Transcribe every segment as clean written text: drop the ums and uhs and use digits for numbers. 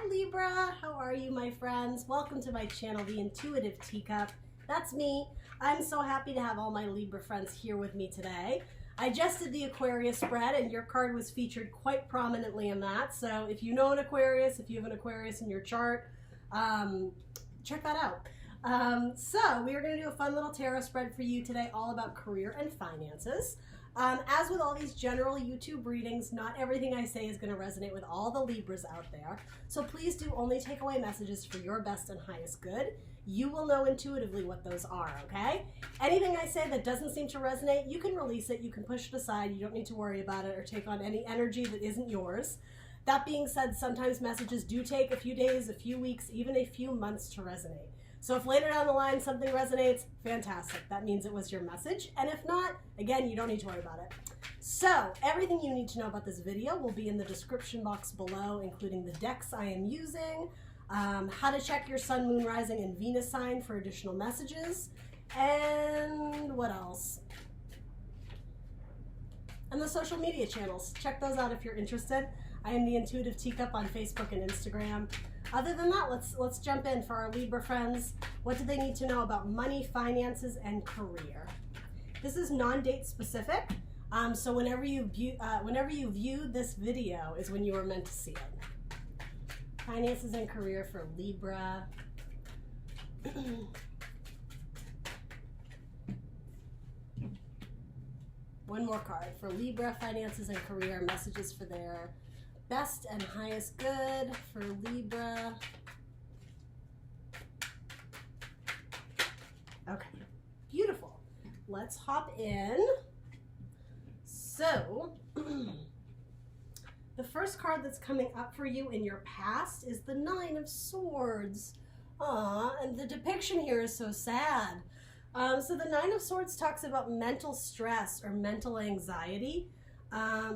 Libra, how are you, my friends? Welcome to my channel, The Intuitive Teacup. That's me. I'm so happy to have all my Libra friends here with me today. I just did the Aquarius spread and your card was featured quite prominently in that. So if you know an Aquarius, if you have an Aquarius in your chart, check that out. So we are going to do a fun little tarot spread for you today, all about career and finances. As with all these general YouTube readings, not everything I say is going to resonate with all the Libras out there. So please do only take away messages for your best and highest good. You will know intuitively what those are, okay? Anything I say that doesn't seem to resonate, you can release it, you can push it aside, you don't need to worry about it or take on any energy that isn't yours. That being said, sometimes messages do take a few days, a few weeks, even a few months to resonate. So if later down the line something resonates, fantastic. That means it was your message. And if not, again, you don't need to worry about it. So everything you need to know about this video will be in the description box below, including the decks I am using, how to check your sun, moon, rising, and Venus sign for additional messages, and what else? And the social media channels. Check those out if you're interested. I am the Intuitive Teacup on Facebook and Instagram. Other than that, let's jump in for our Libra friends. What do they need to know about money, finances, and career? This is non-date specific, so whenever you view this video is when you were meant to see it. Finances and career for Libra. One more card for Libra, finances and career, messages for their best and highest good for Libra. Okay, beautiful. Let's hop in. So, the first card that's coming up for you in your past is the Nine of Swords. Aw, and the depiction here is so sad. So the Nine of Swords talks about mental stress or mental anxiety.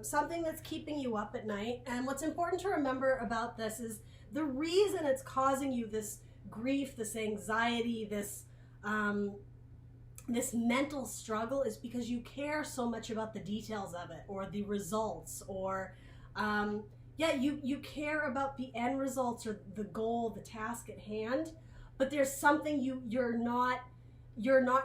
Something that's keeping you up at night. And what's important to remember about this is the reason it's causing you this grief, this anxiety, this mental struggle is because you care so much about the details of it or the results or you care about the end results or the goal, the task at hand, but there's something you're not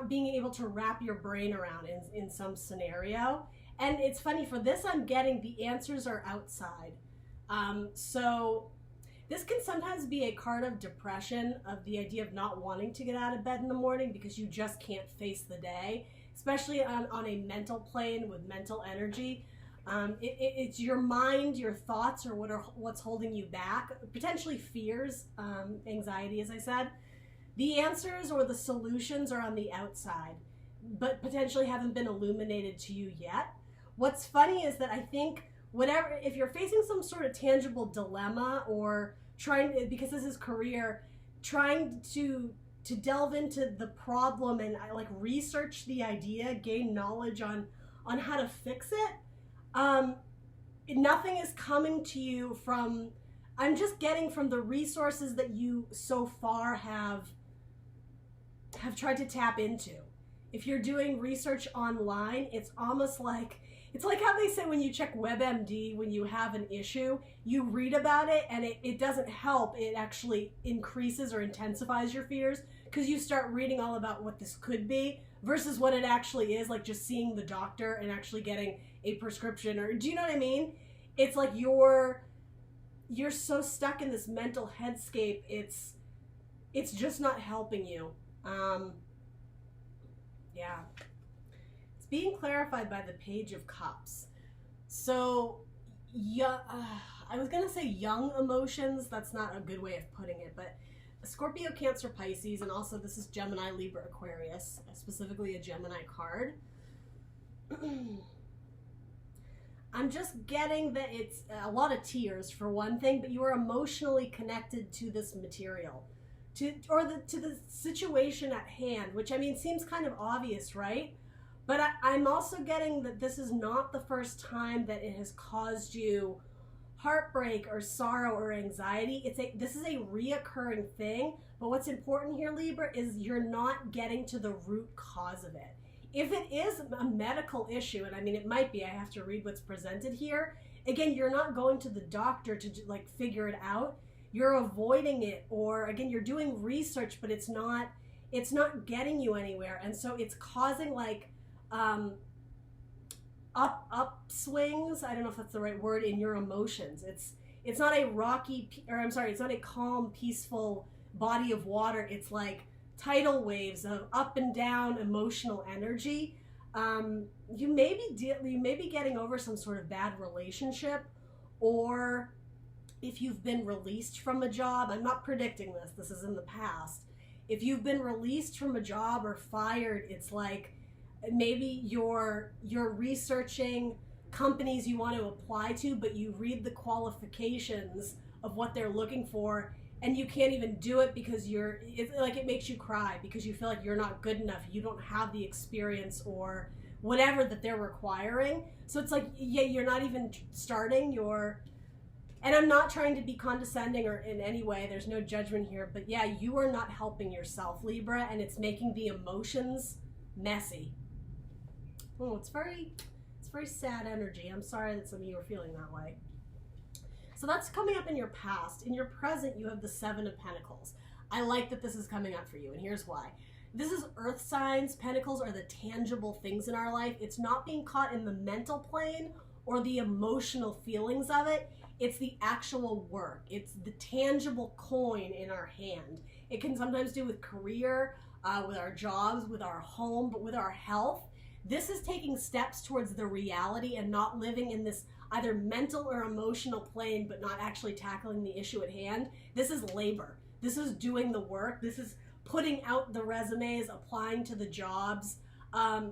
being able to wrap your brain around in some scenario. And it's funny, for this I'm getting the answers are outside. So this can sometimes be a card of depression, of the idea of not wanting to get out of bed in the morning because you just can't face the day, especially on a mental plane with mental energy. It's your mind, your thoughts, or what's holding you back, potentially fears, anxiety, as I said. The answers or the solutions are on the outside, but potentially haven't been illuminated to you yet. What's funny is that I think if you're facing some sort of tangible dilemma or because this is career, trying to delve into the problem and like research the idea, gain knowledge on how to fix it, nothing is coming to you from, I'm just getting from the resources that you so far have tried to tap into. If you're doing research online, it's almost like, it's like how they say when you check WebMD, when you have an issue, you read about it and it doesn't help. It actually increases or intensifies your fears because you start reading all about what this could be versus what it actually is, like just seeing the doctor and actually getting a prescription, or do you know what I mean? It's like you're so stuck in this mental headscape, it's just not helping you. Yeah. It's being clarified by the Page of Cups. So, yeah, I was going to say young emotions. That's not a good way of putting it, but Scorpio, Cancer, Pisces, and also this is Gemini, Libra, Aquarius, specifically a Gemini card. I'm just getting that it's a lot of tears for one thing, but you are emotionally connected to this material. To the situation at hand, which I mean seems kind of obvious, right? But I'm also getting that this is not the first time that it has caused you heartbreak or sorrow or anxiety. This is a reoccurring thing, but what's important here, Libra, is you're not getting to the root cause of it. If it is a medical issue, and I mean it might be, I have to read what's presented here. Again, you're not going to the doctor to like figure it out. you're avoiding it, or again, you're doing research, but it's not getting you anywhere. And so it's causing like upswings. I don't know if that's the right word, in your emotions. It's not a it's not a calm, peaceful body of water. It's like tidal waves of up and down emotional energy. You may be getting over some sort of bad relationship, or if you've been released from a job. I'm not predicting this. This is in the past. If you've been released from a job or fired, it's like maybe you're researching companies you want to apply to, but you read the qualifications of what they're looking for, and you can't even do it because it makes you cry because you feel like you're not good enough. You don't have the experience or whatever that they're requiring. So it's like, yeah, you're not even starting and I'm not trying to be condescending or in any way, there's no judgment here, but yeah, you are not helping yourself, Libra, and it's making the emotions messy. Oh, it's very sad energy. I'm sorry that some of you are feeling that way. So that's coming up in your past. In your present, you have the Seven of Pentacles. I like that this is coming up for you, and here's why. This is earth signs. Pentacles are the tangible things in our life. It's not being caught in the mental plane or the emotional feelings of it. It's the actual work. It's the tangible coin in our hand. It can sometimes do with career, with our jobs, with our home, but with our health. This is taking steps towards the reality and not living in this either mental or emotional plane, but not actually tackling the issue at hand. This is labor. This is doing the work. This is putting out the resumes, applying to the jobs.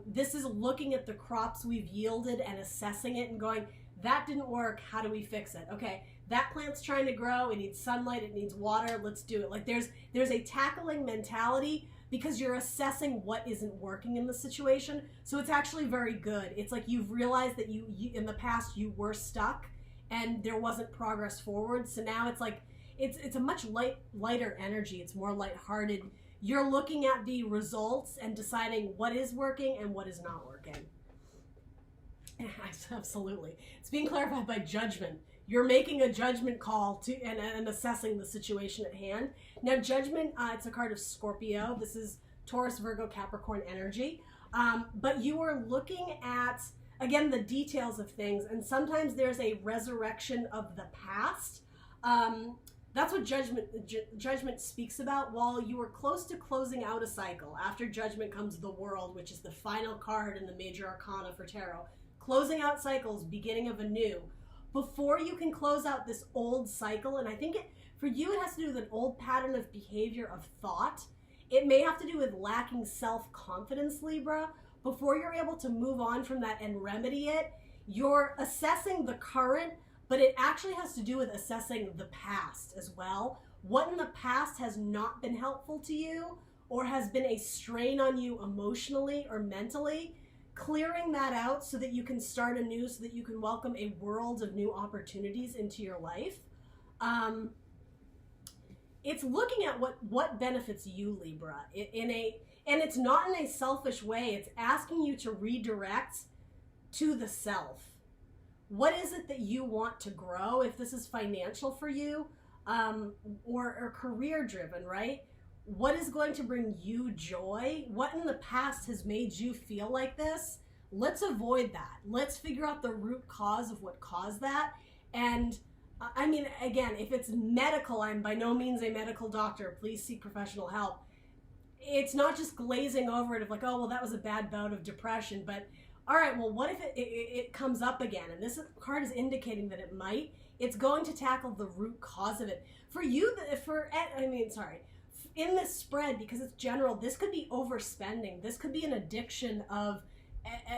This is looking at the crops we've yielded and assessing it and going, that didn't work. How do we fix it? Okay, that plant's trying to grow. It needs sunlight. It needs water. Let's do it. Like there's a tackling mentality because you're assessing what isn't working in the situation. So it's actually very good. It's like you've realized that you in the past you were stuck and there wasn't progress forward. So now it's like it's a much lighter energy. It's more lighthearted. You're looking at the results and deciding what is working and what is not working. Absolutely. It's being clarified by judgment. You're making a judgment call and assessing the situation at hand. Now, judgment, it's a card of Scorpio. This is Taurus, Virgo, Capricorn energy. But you are looking at, again, the details of things. And sometimes there's a resurrection of the past. That's what judgment speaks about. While you are close to closing out a cycle, after judgment comes the World, which is the final card in the major arcana for tarot. Closing out cycles, beginning of a new. Before you can close out this old cycle, and I think for you it has to do with an old pattern of behavior, of thought. It may have to do with lacking self-confidence, Libra. Before you're able to move on from that and remedy it, you're assessing the current, but it actually has to do with assessing the past as well. What in the past has not been helpful to you or has been a strain on you emotionally or mentally. Clearing that out so that you can start anew, so that you can welcome a world of new opportunities into your life. It's looking at what benefits you, Libra, and it's not in a selfish way. It's asking you to redirect to the self. What is it that you want to grow? If this is financial for you, or career driven, right? What is going to bring you joy? What in the past has made you feel like this? Let's avoid that. Let's figure out the root cause of what caused that. And I mean, again, if it's medical, I'm by no means a medical doctor. Please seek professional help. It's not just glazing over it of like, oh, well, that was a bad bout of depression. But all right, well, what if it comes up again? And this card is indicating that it might. It's going to tackle the root cause of it. For you, in this spread, because it's general, this could be overspending. This could be an addiction of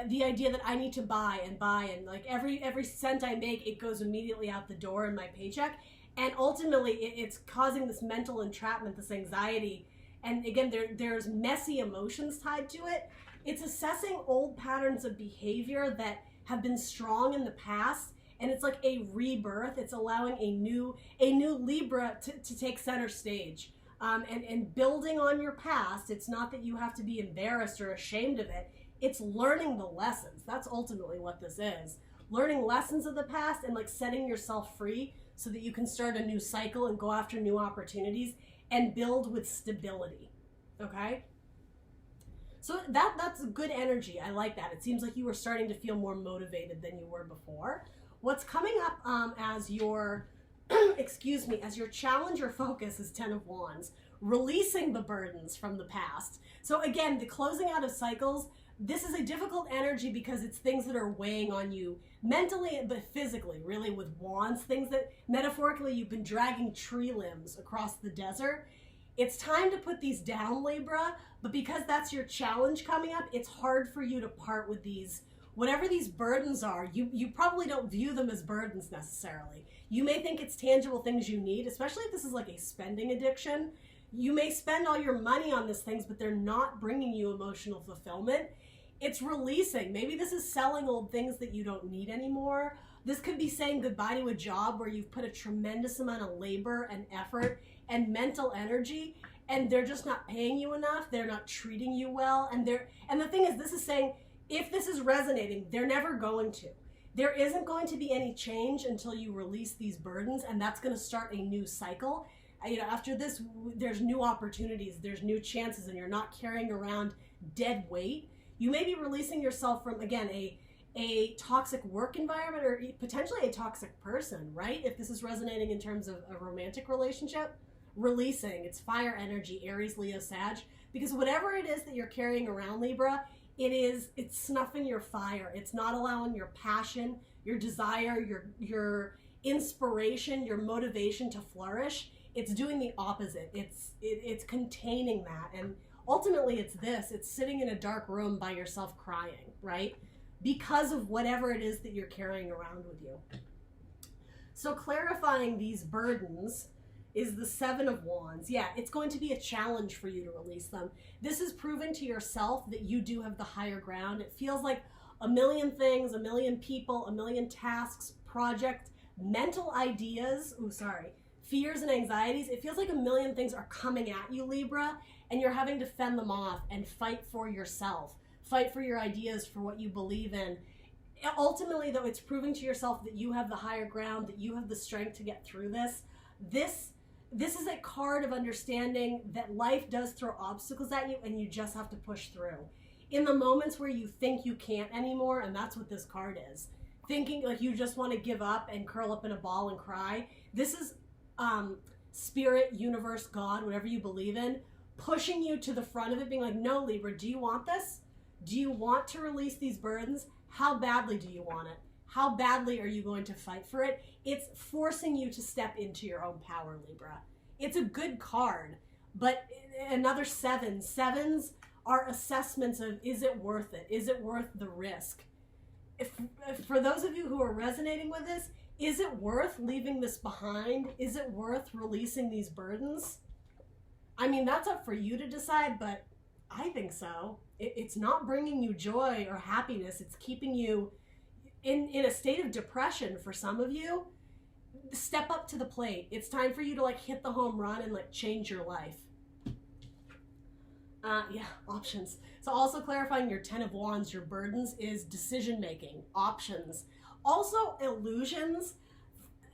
the idea that I need to buy and like every cent I make, it goes immediately out the door in my paycheck. And ultimately it's causing this mental entrapment, this anxiety. And again, there's messy emotions tied to it. It's assessing old patterns of behavior that have been strong in the past. And it's like a rebirth. It's allowing a new Libra to take center stage. And building on your past. It's not that you have to be embarrassed or ashamed of it. It's learning the lessons. That's ultimately what this is. Learning lessons of the past and like setting yourself free so that you can start a new cycle and go after new opportunities and build with stability. Okay? So that's good energy. I like that. It seems like you were starting to feel more motivated than you were before. What's coming up as your, excuse me, as your challenge or focus is 10 of Wands, releasing the burdens from the past. So again, the closing out of cycles, this is a difficult energy because it's things that are weighing on you mentally but physically, really, with wands, things that metaphorically you've been dragging tree limbs across the desert. It's time to put these down, Libra, but because that's your challenge coming up, it's hard for you to part with these, whatever these burdens are. You probably don't view them as burdens necessarily. You may think it's tangible things you need, especially if this is like a spending addiction. You may spend all your money on these things, but they're not bringing you emotional fulfillment. It's releasing. Maybe this is selling old things that you don't need anymore. This could be saying goodbye to a job where you've put a tremendous amount of labor and effort and mental energy, and they're just not paying you enough. They're not treating you well. And the thing is, this is saying, if this is resonating, they're never going to. There isn't going to be any change until you release these burdens, and that's going to start a new cycle. After this, there's new opportunities, there's new chances, and you're not carrying around dead weight. You may be releasing yourself from, again, a toxic work environment or potentially a toxic person, right? If this is resonating in terms of a romantic relationship, releasing. It's fire energy, Aries, Leo, Sag, because whatever it is that you're carrying around, Libra, it's snuffing your fire. It's not allowing your passion, your desire, your inspiration, your motivation to flourish. It's doing the opposite. It's containing that. And ultimately it's sitting in a dark room by yourself crying, right? Because of whatever it is that you're carrying around with you. So clarifying these burdens is the 7 of Wands. Yeah, it's going to be a challenge for you to release them. This is proving to yourself that you do have the higher ground. It feels like a million things, a million people, a million tasks, projects, mental ideas, fears and anxieties. It feels like a million things are coming at you, Libra, and you're having to fend them off and fight for yourself. Fight for your ideas, for what you believe in. Ultimately, though, it's proving to yourself that you have the higher ground, that you have the strength to get through this. This is a card of understanding that life does throw obstacles at you and you just have to push through. In the moments where you think you can't anymore, and that's what this card is, thinking like you just want to give up and curl up in a ball and cry, this is spirit, universe, God, whatever you believe in, pushing you to the front of it, being like, no, Libra, do you want this? Do you want to release these burdens? How badly do you want it? How badly are you going to fight for it? It's forcing you to step into your own power, Libra. It's a good card, but another 7. 7s are assessments of, is it worth it? Is it worth the risk? If for those of you who are resonating with this, is it worth leaving this behind? Is it worth releasing these burdens? I mean, that's up for you to decide, but I think so. It's not bringing you joy or happiness. It's keeping you in a state of depression for some of you. Step up to the plate. It's time for you to like hit the home run and like change your life. Options. So also clarifying your 10 of Wands, your burdens is decision making, options. Also illusions.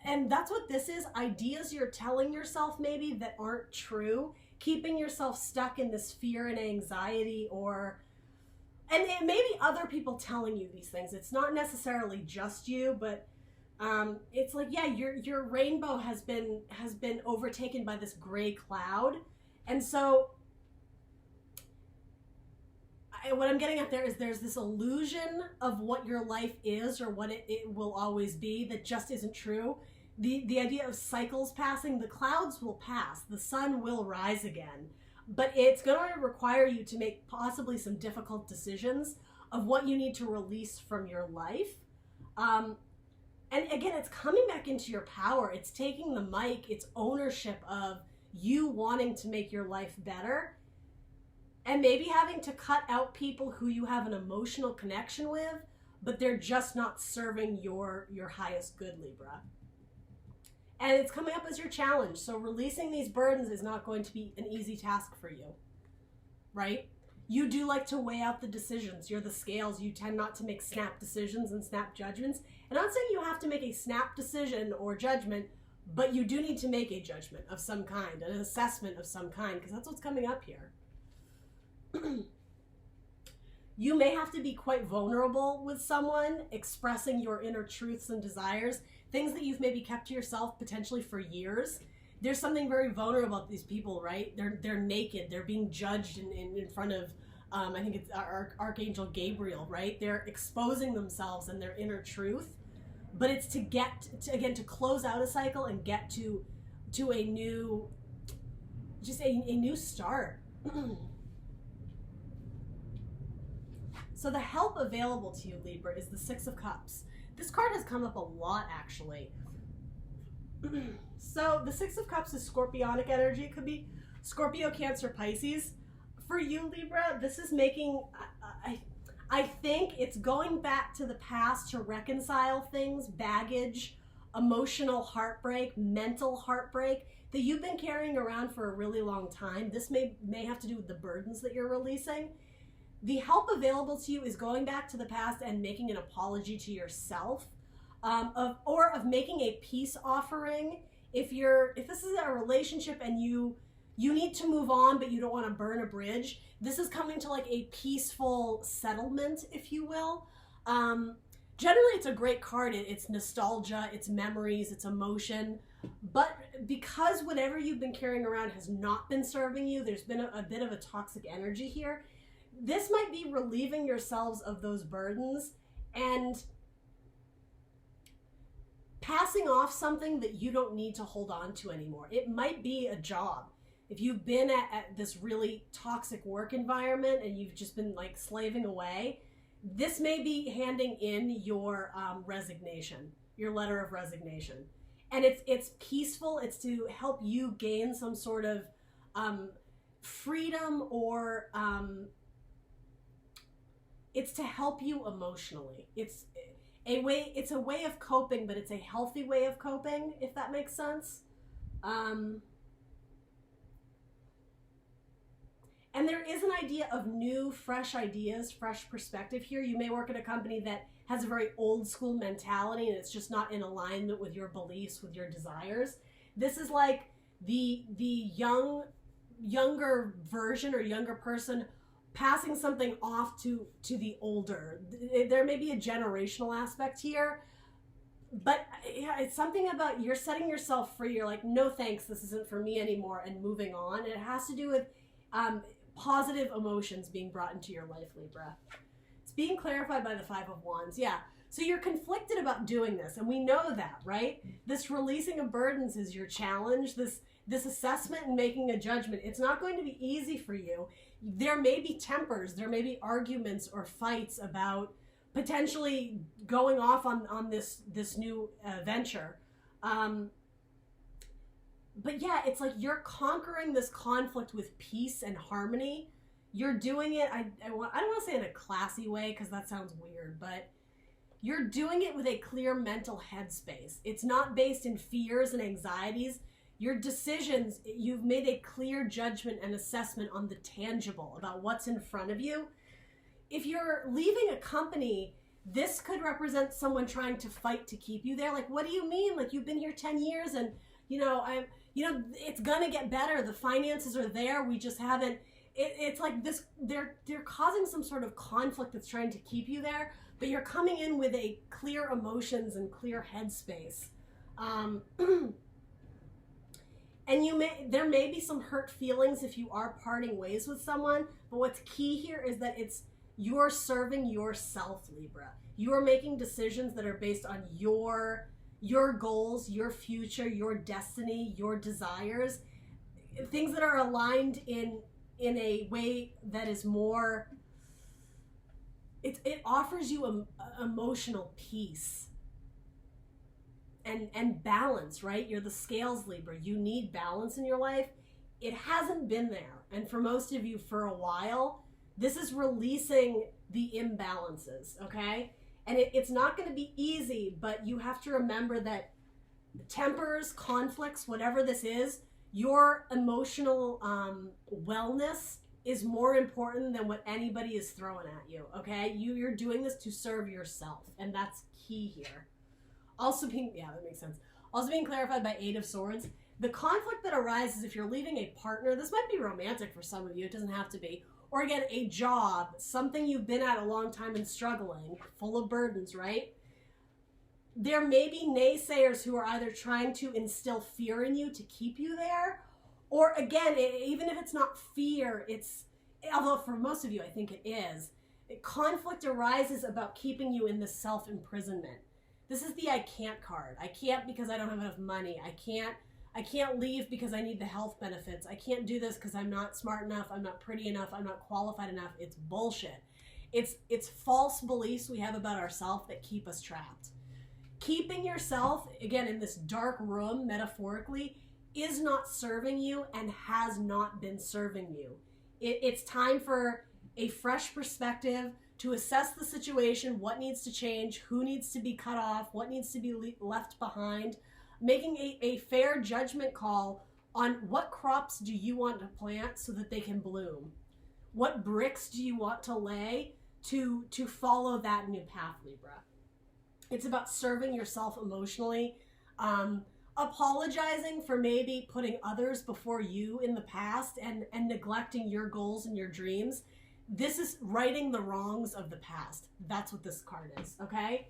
And that's what this is. Ideas you're telling yourself maybe that aren't true. Keeping yourself stuck in this fear and anxiety, and it may be other people telling you these things. It's not necessarily just you, but it's like, yeah, your rainbow has been overtaken by this gray cloud. And so what I'm getting at there is there's this illusion of what your life is or what it will always be that just isn't true. The idea of cycles passing, the clouds will pass, the sun will rise again, but it's going to require you to make possibly some difficult decisions of what you need to release from your life. And again, it's coming back into your power. It's taking the mic, it's ownership of you wanting to make your life better, and maybe having to cut out people who you have an emotional connection with, but they're just not serving your highest good, Libra. And it's coming up as your challenge. So releasing these burdens is not going to be an easy task for you, right? You do like to weigh out the decisions. You're the scales. You tend not to make snap decisions and snap judgments. And I'm not saying you have to make a snap decision or judgment, But you do need to make a judgment of some kind, an assessment of some kind, because that's what's coming up here. You may have to be quite vulnerable with someone, expressing your inner truths and desires, things that you've maybe kept to yourself potentially for years. There's something very vulnerable about these people, right? They're naked. They're being judged in front of, I think it's Archangel Gabriel, right? They're exposing themselves and their inner truth. But it's to get to, again, to close out a cycle and get to a new, just a new start. So the help available to you, Libra, is the Six of Cups. This card has come up a lot, actually. So the Six of Cups is scorpionic energy. It could be Scorpio, Cancer, Pisces. For you, Libra, this is making, I think it's going back to the past to reconcile things, baggage, emotional heartbreak, mental heartbreak that you've been carrying around for a really long time. This may have to do with the burdens that you're releasing. The help available to you is going back to the past and making an apology to yourself, of making a peace offering. If this is a relationship and you need to move on, but you don't want to burn a bridge, this is coming to like a peaceful settlement, if you will. Generally, it's a great card. It's nostalgia, it's memories, it's emotion. But because whatever you've been carrying around has not been serving you, there's been a bit of a toxic energy here. This might be relieving yourselves of those burdens and passing off something that you don't need to hold on to anymore. It might be a job. If you've been at this really toxic work environment and you've just been like slaving away, this may be handing in your resignation, your letter of resignation. And it's peaceful. It's to help you gain some sort of freedom, or it's to help you emotionally. It's a way of coping, but it's a healthy way of coping, if that makes sense. And there is an idea of new, fresh ideas, fresh perspective here. You may work at a company that has a very old school mentality and it's just not in alignment with your beliefs, with your desires. This is like the younger version or younger person passing something off to the older. There may be a generational aspect here, but yeah, it's something about you're setting yourself free. You're like, no thanks, this isn't for me anymore, and moving on. And it has to do with positive emotions being brought into your life, Libra. It's being clarified by the Five of Wands. Yeah. So you're conflicted about doing this, and we know that, right? This releasing of burdens is your challenge. This assessment and making a judgment. It's not going to be easy for you. There may be tempers, there may be arguments or fights about potentially going off on this new venture. But yeah, it's like you're conquering this conflict with peace and harmony. You're doing it, I don't want to say in a classy way because that sounds weird, but you're doing it with a clear mental headspace. It's not based in fears and anxieties. Your decisions, you've made a clear judgment and assessment on the tangible, about what's in front of you. If you're leaving a company, this could represent someone trying to fight to keep you there. Like, what do you mean? Like, you've been here 10 years and, it's gonna get better. The finances are there. We just haven't, it's like this, they're causing some sort of conflict that's trying to keep you there, but you're coming in with a clear emotions and clear headspace. And there may be some hurt feelings if you are parting ways with someone, but what's key here is that you're serving yourself, Libra. You are making decisions that are based on your goals, your future, your destiny, your desires, things that are aligned in a way that is more, it offers you emotional peace and balance, right? You're the scales, Libra. You need balance in your life. It hasn't been there. And for most of you for a while, this is releasing the imbalances, okay? And it's not going to be easy, but you have to remember that tempers, conflicts, whatever this is, your emotional wellness is more important than what anybody is throwing at you, okay? You're doing this to serve yourself, and that's key here. Also being, yeah, that makes sense. Also being clarified by Eight of Swords. The conflict that arises if you're leaving a partner, this might be romantic for some of you, it doesn't have to be, or again, a job, something you've been at a long time and struggling, full of burdens, right? There may be naysayers who are either trying to instill fear in you to keep you there, or again, even if it's not fear, it's, although for most of you I think it is, conflict arises about keeping you in this self-imprisonment. This is the I can't card. I can't because I don't have enough money. I can't leave because I need the health benefits. I can't do this because I'm not smart enough. I'm not pretty enough. I'm not qualified enough. It's bullshit. It's false beliefs we have about ourselves that keep us trapped. Keeping yourself, again, in this dark room, metaphorically, is not serving you and has not been serving you. It's time for a fresh perspective to assess the situation, what needs to change, who needs to be cut off, what needs to be left behind, making a fair judgment call on what crops do you want to plant so that they can bloom. What bricks do you want to lay to follow that new path, Libra? It's about serving yourself emotionally, apologizing for maybe putting others before you in the past and neglecting your goals and your dreams. This is righting the wrongs of the past. That's what this card is, okay?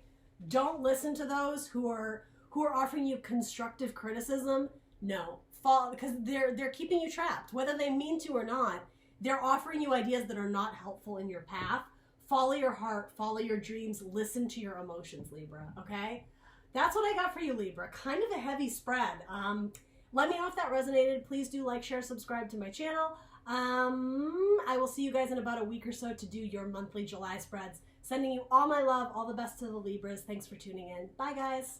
Don't listen to those who are offering you constructive criticism. No, because they're keeping you trapped. Whether they mean to or not, they're offering you ideas that are not helpful in your path. Follow your heart, follow your dreams, listen to your emotions, Libra, okay? That's what I got for you, Libra. Kind of a heavy spread. Let me know if that resonated. Please do like, share, subscribe to my channel. I will see you guys in about a week or so to do your monthly July spreads. Sending you all my love, all the best to the Libras. Thanks for tuning in. Bye, guys.